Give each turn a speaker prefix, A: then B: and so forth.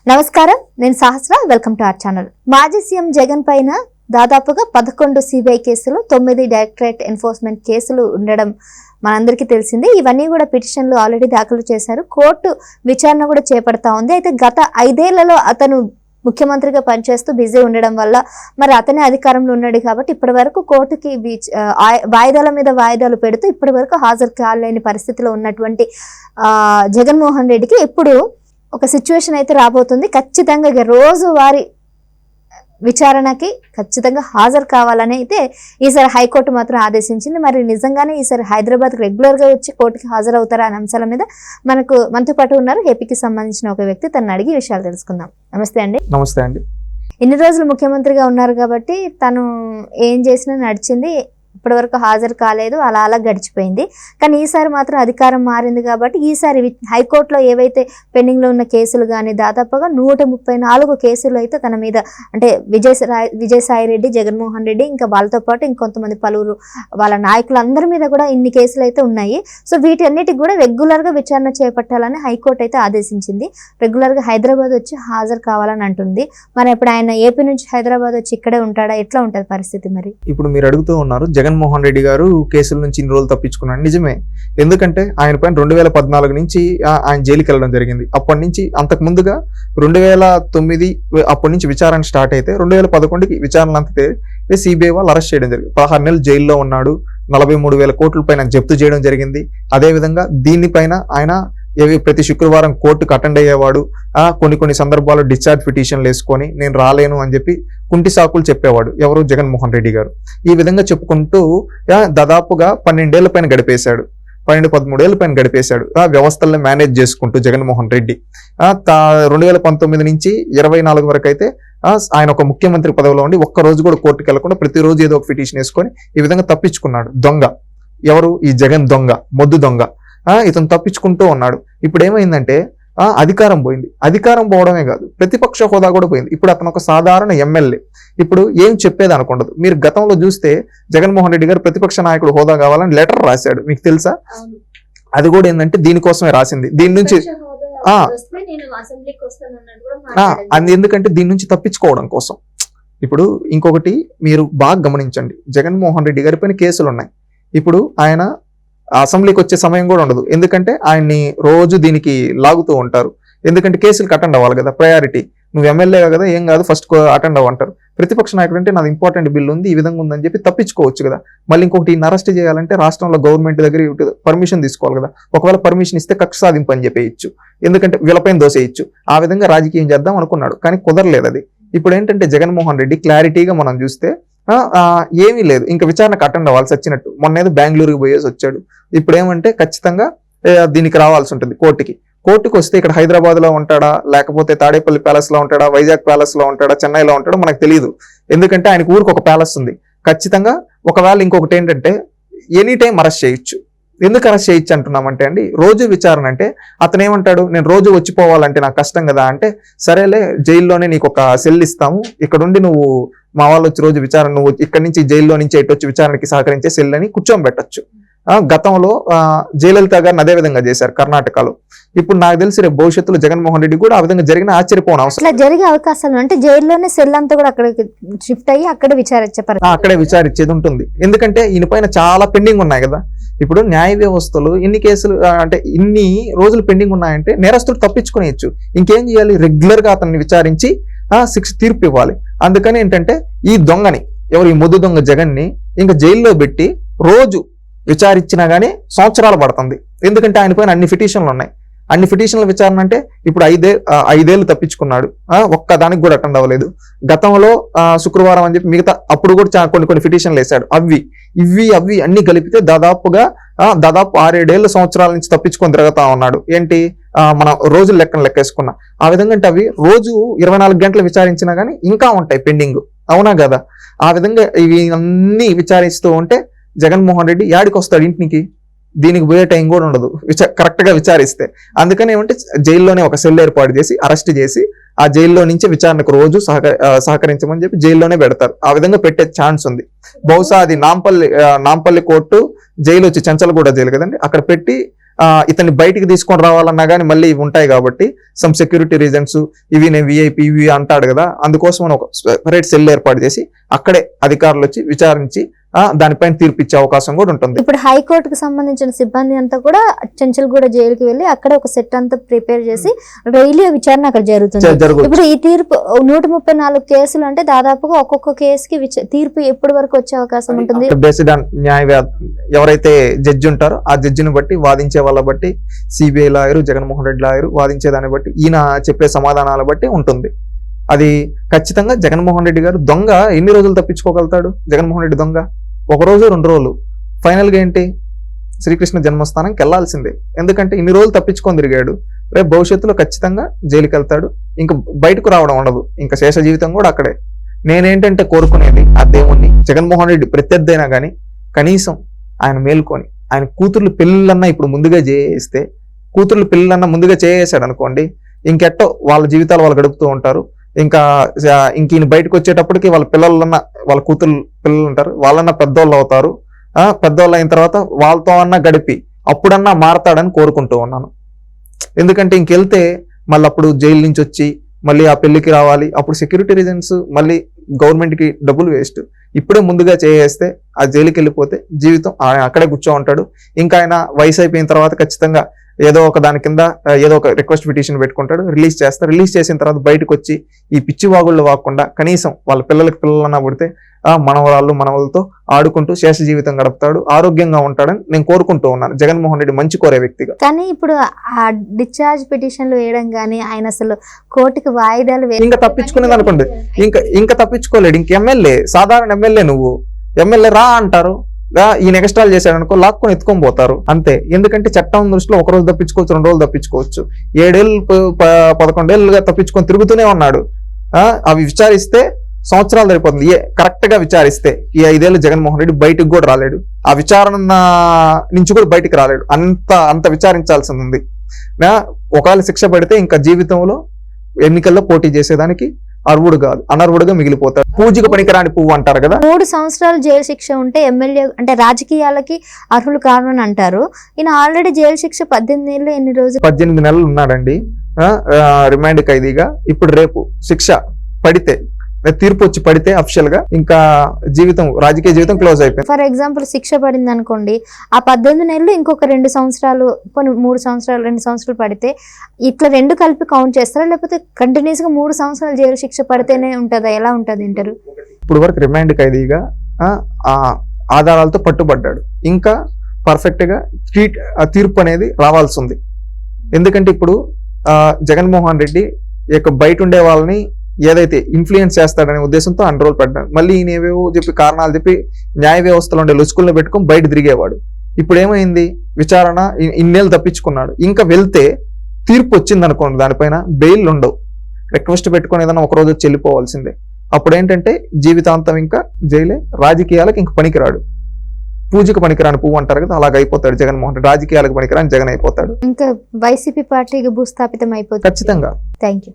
A: నమస్కారం, నేను Sahasra. Welcome to our channel. మాజీ సీఎం జగన్ పైన దాదాపుగా 11 సిబిఐ కేసులు, 9 డైరెక్టరేట్ ఎన్ఫోర్స్మెంట్ కేసులు ఉండడం మనందరికీ తెలిసిందే. ఇవన్నీ కూడా పిటిషన్లు ఆల్రెడీ దాఖలు చేశారు. కోర్టు విచారణ కూడా చేపడతా ఉంది. అయితే గత 5 ఏళ్లలో అతను ముఖ్యమంత్రిగా పనిచేస్తూ బిజీ ఉండడం వల్ల మరి అతనే అధికారంలో ఉన్నాడు కాబట్టి ఇప్పటి వరకు కోర్టుకి వాయిదాల మీద వాయిదాలు పెడుతూ ఇప్పటి వరకు హాజరు కాలేని పరిస్థితిలో ఉన్నటువంటి జగన్మోహన్ రెడ్డికి ఇప్పుడు ఒక సిచ్యువేషన్ అయితే రాబోతుంది. ఖచ్చితంగా రోజువారీ విచారణకి ఖచ్చితంగా హాజరు కావాలని అయితే ఈసారి హైకోర్టు మాత్రం ఆదేశించింది. మరి నిజంగానే ఈసారి హైదరాబాద్కి రెగ్యులర్గా వచ్చి కోర్టుకి హాజరవుతారా అనే అంశాల మీద మనతో పాటు ఉన్నారు ఏపీకి సంబంధించిన ఒక వ్యక్తి. తను అడిగి విషయాలు తెలుసుకుందాం. నమస్తే అండి.
B: నమస్తే అండి.
A: ఇన్ని రోజులు ముఖ్యమంత్రిగా ఉన్నారు కాబట్టి తను ఏం చేసినా నడిచింది, ఇప్పటి వరకు హాజరు కాలేదు, అలా గడిచిపోయింది. కానీ ఈసారి మాత్రం అధికారం మారింది కాబట్టి ఈసారి హైకోర్టులో ఏవైతే పెండింగ్లో ఉన్న కేసులు కానీ దాదాపుగా 134 కేసులు అయితే తన మీద, అంటే విజయసాయి రెడ్డి, జగన్మోహన్ రెడ్డి, ఇంకా వాళ్ళతో పాటు ఇంకొంతమంది పలువురు వాళ్ళ నాయకులందరి మీద కూడా ఇన్ని కేసులు అయితే ఉన్నాయి. సో వీటన్నిటికి కూడా రెగ్యులర్గా విచారణ చేపట్టాలని హైకోర్టు అయితే ఆదేశించింది. రెగ్యులర్గా హైదరాబాద్ వచ్చి హాజరు కావాలని అంటుంది. మరి ఇప్పుడు ఆయన ఏపీ నుంచి హైదరాబాద్ వచ్చి ఇక్కడే ఉంటాడా? ఎట్లా ఉంటుంది పరిస్థితి? మరి ఇప్పుడు
B: మీరు అడుగుతూ ఉన్నారు, జగన్మోహన్ రెడ్డి గారు కేసుల నుంచి ఇన్ని రోజులు తప్పించుకున్నాడు. నిజమే, ఎందుకంటే ఆయన పైన 2014 నుంచి ఆయన జైలుకి వెళ్ళడం జరిగింది. అప్పటి నుంచి అంతకు ముందుగా 2009 అప్పటి నుంచి విచారణ స్టార్ట్ అయితే 2011కి విచారణ అంతే సిబిఐ వాళ్ళు అరెస్ట్ చేయడం జరిగింది. 16 నెలలు జైల్లో ఉన్నాడు. 43,000 కోట్ల పైన జప్తు చేయడం జరిగింది. అదేవిధంగా దీనిపైన ఆయన ప్రతి శుక్రవారం కోర్టుకు అటెండ్ అయ్యేవాడు. కొన్ని సందర్భాల్లో డిశ్చార్జ్ పిటిషన్లు వేసుకొని నేను రాలేను అని చెప్పి కుంటి సాకులు చెప్పేవాడు. ఎవరు? జగన్మోహన్ రెడ్డి గారు. ఈ విధంగా చెప్పుకుంటూ దాదాపుగా 12 ఏళ్ల పైన గడిపేశాడు. 13 ఏళ్ల పైన గడిపేశాడు వ్యవస్థలను మేనేజ్ చేసుకుంటూ జగన్మోహన్ రెడ్డి. 2019 నుంచి 24 వరకు అయితే ఆయన ఒక ముఖ్యమంత్రి పదవిలో ఉండి ఒక్క రోజు కూడా కోర్టుకు వెళ్లకుండా ప్రతిరోజు ఏదో ఒక పిటిషన్ వేసుకొని ఈ విధంగా తప్పించుకున్నాడు. దొంగ ఎవరు? ఈ జగన్ దొంగ, మొద్దు దొంగ. ఇతను తప్పించుకుంటూ ఉన్నాడు. ఇప్పుడు ఏమైందంటే అధికారం పోయింది. అధికారం పోవడమే కాదు, ప్రతిపక్ష హోదా కూడా పోయింది. ఇప్పుడు అతను ఒక సాధారణ ఎమ్మెల్యే. ఇప్పుడు ఏం చెప్పేది అనుకుండదు. మీరు గతంలో చూస్తే జగన్మోహన్ రెడ్డి గారు ప్రతిపక్ష నాయకుడు హోదా కావాలని లెటర్ రాశాడు, మీకు తెలుసా? అది కూడా ఏంటంటే దీనికోసమే రాసింది. దీని నుంచి అది ఎందుకంటే దీని నుంచి తప్పించుకోవడం కోసం. ఇప్పుడు ఇంకొకటి మీరు బాగా గమనించండి, జగన్మోహన్ రెడ్డి గారి పైన కేసులు ఉన్నాయి. ఇప్పుడు ఆయన అసెంబ్లీకి వచ్చే సమయం కూడా ఉండదు, ఎందుకంటే ఆయన్ని రోజు దీనికి లాగుతూ ఉంటారు. ఎందుకంటే కేసులకు అటెండ్ అవ్వాలి కదా, ప్రయారిటీ. నువ్వు ఎమ్మెల్యే కదా, ఏం కాదు, ఫస్ట్ అటెండ్ అవ్వంటారు. ప్రతిపక్ష నాయకుడు అంటే నాది ఇంపార్టెంట్ బిల్లు ఉంది, ఈ విధంగా ఉందని చెప్పి తప్పించుకోవచ్చు కదా. మళ్ళీ ఇంకొకటి అరెస్ట్ చేయాలంటే రాష్ట్రంలో గవర్నమెంట్ దగ్గర పర్మిషన్ తీసుకోవాలి కదా. ఒకవేళ పర్మిషన్ ఇస్తే కక్ష సాధింపు అని చెప్పేయచ్చు, ఎందుకంటే వీళ్ళపైన దోసేయచ్చు. ఆ విధంగా రాజకీయం చేద్దాం అనుకున్నాడు, కానీ కుదరలేదు అది. ఇప్పుడు ఏంటంటే జగన్మోహన్ రెడ్డి క్లారిటీగా మనం చూస్తే ఏమీ లేదు, ఇంకా విచారణకు అటెండ్ అవ్వాల్సి వచ్చినట్టు. మొన్నేదో బెంగళూరుకి పోయేసి వచ్చాడు. ఇప్పుడు ఏమంటే ఖచ్చితంగా దీనికి రావాల్సి ఉంటుంది కోర్టుకు వస్తే ఇక్కడ హైదరాబాద్ లో ఉంటాడా, లేకపోతే తాడేపల్లి ప్యాలెస్ లో ఉంటాడా, వైజాగ్ ప్యాలెస్ లో ఉంటాడా, చెన్నైలో ఉంటాడా మనకు తెలియదు. ఎందుకంటే ఆయనకు ఊరికి ఒక ప్యాలెస్ ఉంది. ఖచ్చితంగా ఒకవేళ ఇంకొకటి ఏంటంటే ఎనీ టైం అరెస్ట్ చేయొచ్చు. ఎందుకు అరెస్ట్ చేయొచ్చు అంటున్నామంటే అండి, రోజు విచారణ అంటే అతను ఏమంటాడు, నేను రోజు వచ్చిపోవాలంటే నాకు కష్టం కదా అంటే, సరేలే జైల్లోనే నీకు ఒక సెల్ ఇస్తాము, ఇక్కడుండి నువ్వు మా వాళ్ళు వచ్చి రోజు విచారణ, నువ్వు ఇక్కడి నుంచి జైల్లో నుంచి ఎటు వచ్చి విచారణకి సహకరించే సెల్ అని కూర్చోబెట్టచ్చు. గతంలో జయలలిత గారిని అదే విధంగా చేశారు కర్ణాటకలో. ఇప్పుడు నాకు తెలిసి రేపు భవిష్యత్తులో జగన్మోహన్ రెడ్డి కూడా ఆ విధంగా జరిగిన ఆశ్చర్యపోవడం అవసరం.
A: జరిగే అవకాశాలు అంటే జైల్లోనే సెల్ అంతా కూడా అక్కడికి షిఫ్ట్ అయ్యి అక్కడే
B: విచారించేది ఉంటుంది. ఎందుకంటే ఈయన పైన చాలా పెండింగ్ ఉన్నాయి కదా. ఇప్పుడు న్యాయ వ్యవస్థలు ఇన్ని కేసులు అంటే ఇన్ని రోజులు పెండింగ్ ఉన్నాయంటే నేరస్తులు తప్పించుకునేయచ్చు. ఇంకేం చేయాలి? రెగ్యులర్ గా అతన్ని విచారించి శిక్ష తీర్పు ఇవ్వాలి. అందుకని ఏంటంటే ఈ దొంగని, ఎవరు ఈ మొద్దు దొంగ జగన్ని ఇంకా జైల్లో పెట్టి రోజు విచారించినా గానీ సంవత్సరాలు పడుతుంది. ఎందుకంటే ఆయన పైన అన్ని పిటిషన్లు ఉన్నాయి. అన్ని పిటిషన్ల విచారణ అంటే ఇప్పుడు 5 ఏళ్ళు తప్పించుకున్నాడు, ఒక్కదానికి కూడా అటెండ్ అవ్వలేదు. గతంలో శుక్రవారం అని చెప్పి మిగతా అప్పుడు కూడా కొన్ని పిటిషన్లు వేశాడు. అవి అన్ని కలిపితే దాదాపు 6-7 సంవత్సరాల నుంచి తప్పించుకొని తిరుగుతా ఉన్నాడు. ఏంటి మన రోజుల లెక్కేసుకున్నా ఆ విధంగా. అంటే అవి రోజు 24 గంటలు విచారించినా గానీ ఇంకా ఉంటాయి పెండింగ్, అవునా కదా? ఆ విధంగా ఇవి అన్ని విచారిస్తూ ఉంటే జగన్మోహన్ రెడ్డి యాడికి వస్తాడు ఇంటికి? దీనికి పోయే టైం కూడా ఉండదు కరెక్ట్ గా విచారిస్తే. అందుకని ఏమంటే జైల్లోనే ఒక సెల్ ఏర్పాటు చేసి అరెస్ట్ చేసి ఆ జైల్లో నుంచి విచారణకు రోజు సహకరించమని చెప్పి జైల్లోనే పెడతారు. ఆ విధంగా పెట్టే ఛాన్స్ ఉంది. బహుశా అది నాంపల్లి కోర్టు జైలు వచ్చి చెంచల్గూడ జైలు కదండి, అక్కడ పెట్టి ఇతన్ని బయటికి తీసుకొని రావాలన్నా కానీ మళ్ళీ ఇవి ఉంటాయి కాబట్టి సమ్ సెక్యూరిటీ రీజన్స్, ఇవి నేను విఐపి ఇవి అంటాడు కదా, అందుకోసం మనం ఒక సెపరేట్ సెల్ ఏర్పాటు చేసి అక్కడే అధికారులు వచ్చి విచారించి దానిపైన తీర్పు ఇచ్చే అవకాశం కూడా ఉంటుంది.
A: ఇప్పుడు హైకోర్టుకు సంబంధించిన సిబ్బంది అంతా కూడా చెంచల్గూడ జైలుకి వెళ్ళి అక్కడ ఒక సెట్ అంతా ప్రిపేర్ చేసి డైలీ విచారణ అక్కడ జరుగుతుంది. ఇప్పుడు ఈ తీర్పు 134 కేసులు అంటే దాదాపుగా ఒక్కొక్క కేసుకి తీర్పు ఎప్పటి వరకు వచ్చే అవకాశం ఉంటుంది?
B: బేస్డ్ ఆన్ ఎవరైతే జడ్జి ఉంటారో ఆ జడ్జిని బట్టి, వాదించే వాళ్ళ బట్టి, CBI lawyer, Jaganmohan Reddy lawyer వాదించే దాన్ని బట్టి, ఈయన చెప్పే సమాధానాల బట్టి ఉంటుంది. అది ఖచ్చితంగా జగన్మోహన్ రెడ్డి గారు దొంగ ఎన్ని రోజులు తప్పించుకోగలుగుతాడు? జగన్మోహన్ రెడ్డి దొంగ 1 రోజు 2 రోజులు, ఫైనల్గా ఏంటి శ్రీకృష్ణ జన్మస్థానంకి వెళ్లాల్సిందే. ఎందుకంటే ఇన్ని రోజులు తప్పించుకొని తిరిగాడు, రేపు భవిష్యత్తులో ఖచ్చితంగా జైలుకి వెళ్తాడు, ఇంకా బయటకు రావడం ఉండదు, ఇంకా శేష జీవితం కూడా అక్కడే. నేనేంటంటే కోరుకునేది ఆ దేవుణ్ణి, జగన్మోహన్ రెడ్డి ప్రత్యర్థి అయినా కానీ కనీసం ఆయన మేల్కొని ఆయన కూతుర్లు పెళ్ళిళ్ళన్నా ఇప్పుడు ముందుగా చేస్తే, కూతుర్లు పెళ్ళిళ్ళన్నా ముందుగా చేసాడు అనుకోండి, ఇంకెట్టో వాళ్ళ జీవితాలు వాళ్ళు గడుపుతూ ఉంటారు. ఇంకా ఈయన బయటకు వచ్చేటప్పటికి వాళ్ళ పిల్లలన్నా, వాళ్ళ కూతురు పిల్లలు ఉంటారు, వాళ్ళన్నా పెద్దోళ్ళు అవుతారు. పెద్దోళ్ళు అయిన తర్వాత వాళ్ళతో అన్నా గడిపి అప్పుడన్నా మారతాడని కోరుకుంటూ ఉన్నాను. ఎందుకంటే ఇంకెళ్తే మళ్ళీ అప్పుడు జైలు నుంచి వచ్చి మళ్ళీ ఆ పెళ్లికి రావాలి, అప్పుడు సెక్యూరిటీ రీజన్స్, మళ్ళీ గవర్నమెంట్కి డబ్బులు వేస్ట్. ఇప్పుడే ముందుగా చేస్తే ఆ జైలుకి వెళ్ళిపోతే జీవితం ఆయన అక్కడే కూర్చో ఉంటాడు. ఇంకా ఆయన వయసు అయిపోయిన తర్వాత ఖచ్చితంగా ఏదో ఒక దాని కింద ఏదో ఒక రిక్వెస్ట్ పిటిషన్ పెట్టుకుంటాడు, రిలీజ్ చేస్తారు. రిలీజ్ చేసిన తర్వాత బయటకు వచ్చి ఈ పిచ్చి వాగుళ్ళు వాకుండా కనీసం వాళ్ళ పిల్లలన్నా పుడితే మనవలతో ఆడుకుంటూ శేష జీవితం గడుపుతాడు, ఆరోగ్యంగా ఉంటాడని నేను కోరుకుంటూ ఉన్నాను, జగన్మోహన్ రెడ్డి మంచి కోరే వ్యక్తిగా.
A: కానీ ఇప్పుడు ఆ డిశ్చార్జ్ పిటిషన్లు వేయడం కానీ ఆయన అసలు కోర్టుకి వాయిదాలు
B: ఇంకా తప్పించుకునేది అనుకోండి, ఇంకా తప్పించుకోలేడు. ఇంక ఎమ్మెల్యే, సాధారణ ఎమ్మెల్యే, నువ్వు ఎమ్మెల్యే రా అంటారు, ఈయన ఎక్స్ట్రాల్ చేశాడు అనుకో లాక్కొని ఎత్తుకొని పోతారు అంతే. ఎందుకంటే చట్టం దృష్టిలో 1 రోజు తప్పించుకోవచ్చు, 2 రోజులు తప్పించుకోవచ్చు, 7 ఏళ్ళు 11 ఏళ్ళుగా తప్పించుకొని తిరుగుతూనే ఉన్నాడు. అవి విచారిస్తే సంవత్సరాలు సరిపోతుంది. కరెక్ట్ గా విచారిస్తే ఈ 5 ఏళ్ళు జగన్మోహన్ రెడ్డి బయటకు కూడా రాలేడు, ఆ విచారణ నుంచి కూడా బయటికి రాలేడు, అంత విచారించాల్సి ఉంది. ఒకవేళ శిక్ష పడితే ఇంకా జీవితంలో ఎన్నికల్లో పోటీ చేసేదానికి అర్హుడు కాదు, అనర్హుడుగా మిగిలిపోతాడు. పూజకు పనికిరాని పువ్వు అంటారు కదా.
A: 3 సంవత్సరాలు జైలు శిక్ష ఉంటే ఎమ్మెల్యే అంటే రాజకీయాలకి అర్హులు కారణం అంటారు. ఈయన ఆల్రెడీ జైలు శిక్ష 18 ఏళ్ళు, ఎన్ని రోజులు?
B: 18 నెలలు ఉన్నాడండి రిమాండ్ ఖైదీగా. ఇప్పుడు రేపు శిక్ష పడితే, తీర్పు వచ్చి పడితే అఫిషియల్ గా ఇంకా జీవితం, రాజకీయ జీవితం క్లోజ్ అయిపోయింది.
A: ఫర్ ఎగ్జాంపుల్ శిక్ష పడింది అనుకోండి, ఆ 18 నెలలు ఇంకొక 2 సంవత్సరాలు, 3 సంవత్సరాలు, 2 సంవత్సరాలు పడితే ఇట్లా 2 కలిపి కౌంట్ చేస్తారా, లేకపోతే కంటిన్యూస్ గా 3 సంవత్సరాలు జైలు శిక్ష పడితేనే ఉంటుందా? ఎలా ఉంటుంది ఇంటరు?
B: ఇప్పుడు వరకు రిమాండ్ ఖైదీగా ఆధారాలతో పట్టుబడ్డాడు, ఇంకా పర్ఫెక్ట్ గా తీర్పు అనేది రావాల్సి ఉంది. ఎందుకంటే ఇప్పుడు జగన్మోహన్ రెడ్డి బయట ఉండే వాళ్ళని ఏదైతే ఇన్ఫ్లుయెన్స్ చేస్తాడనే ఉద్దేశంతో అన్రోల్ పడ్డాడు. మళ్ళీ ఈయన ఏవేవో చెప్పి కారణాలు చెప్పి న్యాయ వ్యవస్థలో ఉండే లుసుకులను పెట్టుకొని బయట తిరిగేవాడు. ఇప్పుడు ఏమైంది, విచారణ ఇన్నేళ్ళు తప్పించుకున్నాడు, ఇంకా వెళ్తే తీర్పు వచ్చింది అనుకోండి, దానిపైన బెయిల్ ఉండవు, రిక్వెస్ట్ పెట్టుకొని ఏదైనా 1 రోజు వచ్చి వెళ్ళిపోవాల్సిందే. అప్పుడు ఏంటంటే జీవితాంతం ఇంకా జైలే, రాజకీయాలకు ఇంక పనికిరాడు. పూజకు పనికిరాని పువ్వు అంటారు కదా, అలాగ అయిపోతాడు జగన్మోహన్ రెడ్డి, రాజకీయాలకు పనికిరాని జగన్ అయిపోతాడు,
A: ఇంకా వైసీపీ పార్టీకి భూస్థాపితం అయిపోతుంది
B: ఖచ్చితంగా.
A: Thank you.